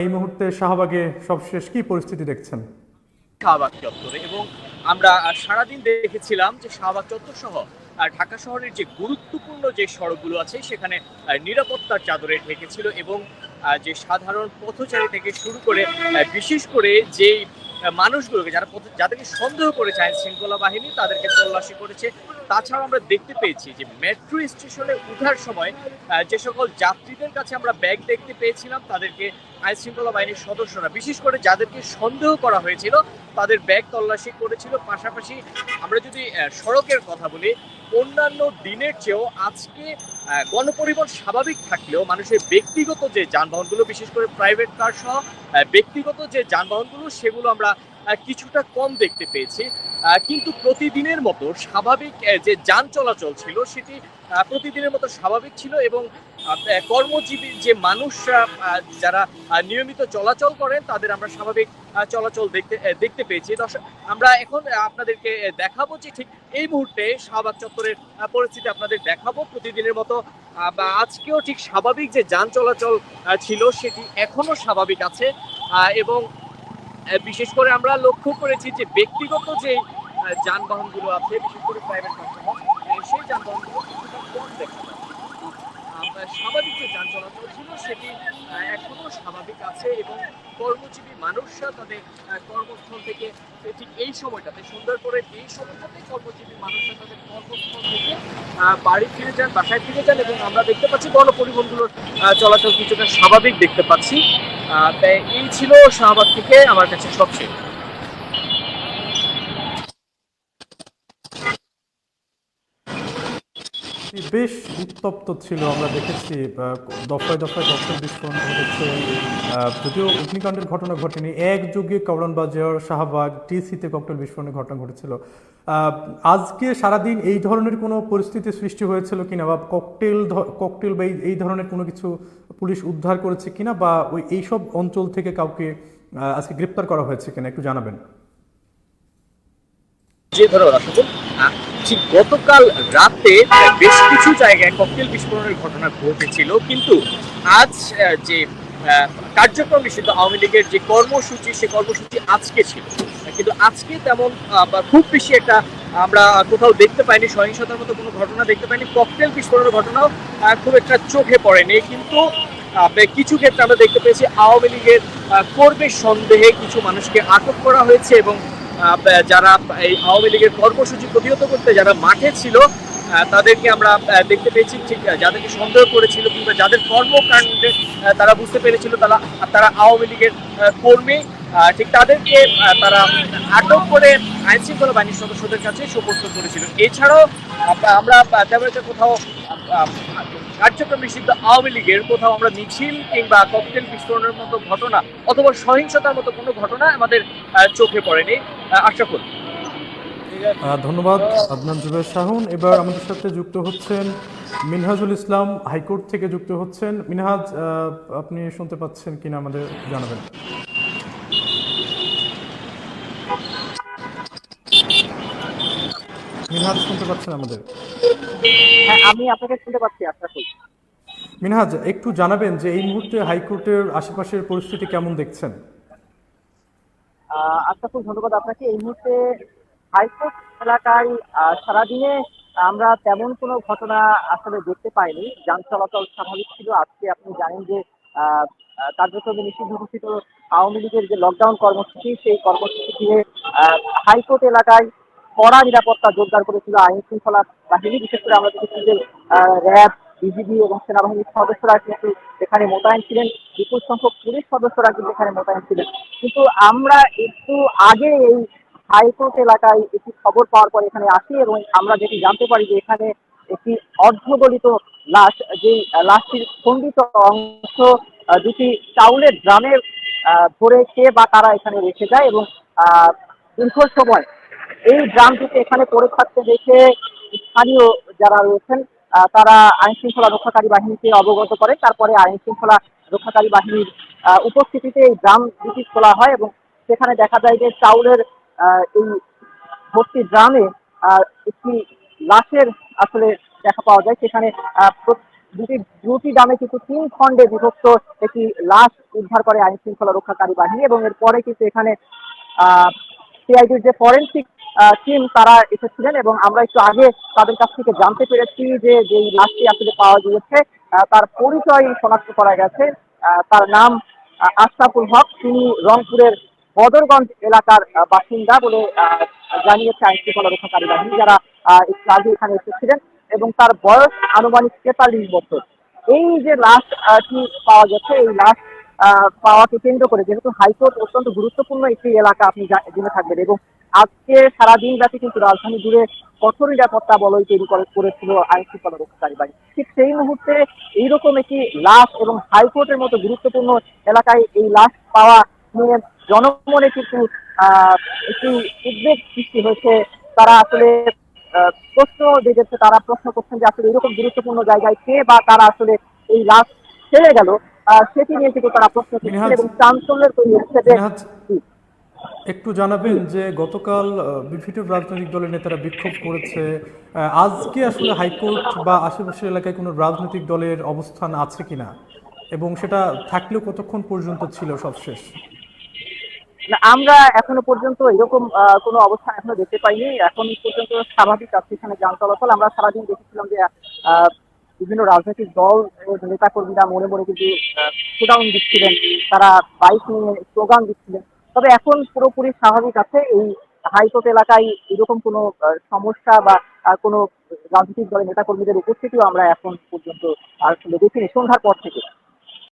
এই মুহূর্তে শাহবাগে সবশেষ কি পরিস্থিতি দেখছেন? শাহবাগ চত্বরে এবং আমরা সারাদিন দেখেছিলাম যে শাহবাগ চত্বর সহ ঢাকা শহরের যে গুরুত্বপূর্ণ যে সড়কগুলো আছে সেখানে নিরাপত্তার চাদরে ঢেকেছিল এবং যে সাধারণ পথচারী থেকে শুরু করে বিশেষ করে যে মানুষগুলোকে যাদেরকে সন্দেহ করেছে আইন শৃঙ্খলা বাহিনী তাদেরকে তল্লাশি করেছে। তাছাড়াও আমরা দেখতে পেয়েছি যে মেট্রো স্টেশনে ওঠার সময় যে সকল যাত্রীদের কাছে আমরা ব্যাগ দেখতে পেয়েছিলাম তাদেরকে আইন শৃঙ্খলা বাহিনীর সদস্যরা বিশেষ করে যাদেরকে সন্দেহ করা হয়েছিল তাদের ব্যাগ তল্লাশি করেছিল। পাশাপাশি আমরা যদি সড়কের কথা বলি, অন্যান্য দিনের চেয়েও আজকে গণপরিবহন স্বাভাবিক থাকলেও মানুষের ব্যক্তিগত যে যানবাহনগুলো বিশেষ করে প্রাইভেট কার সহ ব্যক্তিগত যে যানবাহনগুলো সেগুলো আমরা কিছুটা কম দেখতে পেয়েছি। কিন্তু প্রতিদিনের মতো স্বাভাবিক যে যান চলাচল ছিল সেটি প্রতিদিনের মতো স্বাভাবিক ছিল এবং কর্মজীবী যে মানুষরা যারা নিয়মিত চলাচল করেন তাদের আমরা স্বাভাবিক চলাচল দেখতে পেয়েছি। দর্শক, আমরা এখন আপনাদেরকে দেখাবো যে ঠিক এই মুহূর্তে শাহবাগ চত্বরের পরিস্থিতি আপনাদের দেখাবো প্রতিদিনের মতো। আজকেও ঠিক স্বাভাবিক যে যান চলাচল ছিল সেটি এখনো স্বাভাবিক আছে এবং বিশেষ করে আমরা লক্ষ্য করেছি যে ব্যক্তিগত যে যানবাহনগুলো আছে বিশেষ করে প্রাইভেট সেই যানবাহনগুলো কিছুটা কম দেখা যাচ্ছে। স্বাভাবিক যে যান চলাচল ছিল সেটি এখনো স্বাভাবিক আছে এবং কর্মজীবী মানুষরা তাদের কর্মস্থল থেকে ঠিক এই সময়টাতে সুন্দর করে এই সময়টাতে কর্মজীবী মানুষরা তাদের কর্মস্থল থেকে বাড়ি ফিরে যান, বাসায় ফিরে যান এবং আমরা দেখতে পাচ্ছি গণপরিবহনগুলোর চলাচল কিছুটা স্বাভাবিক দেখতে পাচ্ছি। তাই এই ছিল শাহবাগ থেকে আমার কাছে সবচেয়ে। বেশ উত্তপ্ত ছিল, আমরা দেখেছি দফায় দফায় ককটেল বিস্ফোরণ ঘটেছে। যদিও অগ্নিকাণ্ডের ঘটনা ঘটেনি, একযোগে কারওয়ান বাজার, শাহবাগ, টিসিতে ককটেল বিস্ফোরণের ঘটনা ঘটেছিল। আজকে সারাদিন এই ধরনের কোনো পরিস্থিতি সৃষ্টি হয়েছিল কিনা, বা ককটেল বা এই ধরনের কোনো কিছু পুলিশ উদ্ধার করেছে কিনা, বা ওই এইসব অঞ্চল থেকে কাউকে আজকে গ্রেপ্তার করা হয়েছে কিনা একটু জানাবেন। যে ধরো ঠিক গতকাল রাতে বেশ কিছু জায়গায় ককটেল বিস্ফোরণের ঘটনা ঘটেছিল, কিন্তু আজ যে কার্যক্রম নিষিদ্ধ আওয়ামী লীগের যে কর্মসূচি সে কর্মসূচি আজকে ছিল, কিন্তু আজকে তেমন খুব বেশি একটা আমরা কোথাও দেখতে পাইনি, সহিংসতার মতো কোনো ঘটনা দেখতে পাইনি। ককটেল বিস্ফোরণের ঘটনাও খুব একটা চোখে পড়েনি, কিন্তু কিছু ক্ষেত্রে আমরা দেখতে পেয়েছি আওয়ামী লীগের কর্মীর সন্দেহে কিছু মানুষকে আটক করা হয়েছে এবং যারা এই আওয়ামী লীগের কর্মসূচি প্রতিহত করতে যারা মাঠে ছিল তাদেরকে আমরা দেখতে পেয়েছি। ঠিক যাদেরকে সন্দেহ করেছিল কিংবা যাদের কর্মকাণ্ডে তারা বুঝতে পেরেছিল তারা আওয়ামী লীগের কর্মী, ঠিক তাদেরকে তারা আটক করে আইন শৃঙ্খলা বাহিনীর সদস্যদের কাছে সোপর্দ করেছিল। এছাড়াও আমরা তেমন একটা কোথাও কার্যক্রম নিষিদ্ধ আওয়ামী লীগের কোথাও আমরা মিছিল কিংবা ককটেল বিস্ফোরণের মতো ঘটনা অথবা সহিংসতার মতো কোনো ঘটনা আমাদের চোখে পড়েনি। আশা করি। ধন্যবাদ আদনান জুবের শাহুন। এবার আমাদের সাথে যুক্ত হচ্ছেন মিনহাজুল ইসলাম, হাইকোর্ট থেকে যুক্ত হচ্ছেন। মিনহাজ, আপনি শুনতে পাচ্ছেন কিনা আমাদের জানাবেন। মিনহাজ শুনতে পাচ্ছেন আমাদের? হ্যাঁ, আমি আপনাকে শুনতে পাচ্ছি। আশা করি মিনহাজ, একটু জানাবেন যে এই মুহূর্তে হাইকোর্টের আশেপাশের পরিস্থিতি কেমন দেখছেন? আশরাফুল, ধন্যবাদ আপনাকে। এই মুহূর্তে হাইকোর্ট এলাকায় সারাদিনে আমরা তেমন কোনো ঘটনা আসলে দেখতে পাইনি। যান চলাচল স্বাভাবিক ছিল। আজকে আপনি জানেন যে আহ, কার্যক্রমে নিষিদ্ধ ঘোষিত আওয়ামী লীগের যে লকডাউন কর্মসূচি, সেই কর্মসূচি দিয়ে হাইকোর্ট এলাকায় কড়া নিরাপত্তা জোরদার করেছিল আইন শৃঙ্খলা বাহিনী। বিশেষ করে আমরা দেখেছি যে র্যাব, বিজিবি এবং সেনাবাহিনীর সদস্যরা কিন্তু এখানে মোতায়েন ছিলেন। বিপুল সংখ্যক পুলিশ সদস্যরা কিন্তু এখানে মোতায়েন ছিলেন। কিন্তু আমরা একটু আগে এই হাইকোর্ট এলাকায় একটি খবর পাওয়ার পর এখানে আসি এবং আমরা যেটি জানতে পারি যে এখানে একটি অর্ধগলিত লাশ, যে লাশটির খণ্ডিত অংশ দুটি চাউলের ড্রামের ভরে কে বা কারা এখানে রেখে যায় এবং দীর্ঘ সময় এই ড্রাম দুটি এখানে পড়ে থাকতে দেখে স্থানীয় যারা রয়েছেন তারা আইন শৃঙ্খলা রক্ষাকারী বাহিনীকে অবগত করে। তারপরে আইন শৃঙ্খলা রক্ষাকারী বাহিনীর উপস্থিতিতে এই ড্রাম দুটি খোলা হয় এবং সেখানে দেখা যায় যে চাউলের এই ভর্তি ড্রামে একটি লাশের আসলে দেখা পাওয়া যায়। সেখানে দুটি গ্রামে কিন্তু ৩ খণ্ডে বিভক্ত একটি লাশ উদ্ধার করে আইন শৃঙ্খলা রক্ষাকারী বাহিনী, এবং এরপরে কিন্তু এখানে সিআইডির যে ফরেনসিক টিম তারা এসেছিলেন, এবং আমরা একটু আগে তাদের কাছ থেকে জানতে পেরেছি যে যেই লাশটি আসলে পাওয়া গিয়েছে তার পরিচয় শনাক্ত করা গেছে। তার নাম আশরাফুল হক, তিনি রংপুরের বদরগঞ্জ এলাকার বাসিন্দা বলে জানিয়েছে আইন শৃঙ্খলা রক্ষাকারী বাহিনী, যারা একটু আগে এখানে এসেছিলেন, এবং তার বয়স আনুমানিক ৪৩ বছর। এই যে লাশটি পাওয়া গেছে, এই লাশ পাওয়াকে কেন্দ্র করে, যেহেতু হাইকোর্ট অত্যন্ত গুরুত্বপূর্ণ একটি এলাকা আপনি জেনে থাকবেন, এবং আজকে সারাদিন ব্যাপী কিন্তু রাজধানী জুড়ে কঠোর নিরাপত্তা বলয় তৈরি করেছিল আইন শৃঙ্খলা রক্ষাকারী বাহিনী। ঠিক সেই মুহূর্তে এইরকম একটি লাশ এবং হাইকোর্টের মতো গুরুত্বপূর্ণ এলাকায় এই লাশ পাওয়া নিয়ে জনমনে কিন্তু একটি উদ্বেগ সৃষ্টি হয়েছে। তারা আসলে প্রশ্ন জেগেছে, তারা প্রশ্ন করছেন যে আসলে এরকম গুরুত্বপূর্ণ জায়গায় কে বা তারা আসলে এই লাশ ছেড়ে গেল, সেটি নিয়ে কিন্তু তারা প্রশ্ন করছেন, মিনহাজ, এবং চাঞ্চল্যের তৈরি হচ্ছে যে মিনহাজ একটু জানাবেন যে গতকাল বিভিন্ন রাজনৈতিক দলের নেতারা বিক্ষোভ করেছে, আজকে আসলে হাইকোর্ট বা আশেপাশের এলাকায় কোনো রাজনৈতিক দলের অবস্থান আছে কিনা, এবং সেটা থাকলেও কতক্ষণ পর্যন্ত ছিল সবশেষ? না, আমরা এখনো পর্যন্ত এরকম কোনো অবস্থান এখনো দেখতে পাইনি। এখন পর্যন্ত স্বাভাবিক আছে এখানে যান চলাচল। আমরা সারাদিন দেখেছিলাম যে আহ, বিভিন্ন রাজনৈতিক দল নেতা কর্মীরা মনে মনে কিন্তু শোডাউন দিচ্ছিলেন, তারা বাইক নিয়ে স্লোগান দিচ্ছিলেন। তবে এখন পুরোপুরি স্বাভাবিক আছে। এই হাইকোর্ট এলাকায় এরকম কোনো সমস্যা বা কোনো রাজনৈতিক দলের নেতা কর্মীদের উপস্থিতিও আমরা এখন পর্যন্ত আসলে দেখিনি সন্ধ্যার পর থেকে।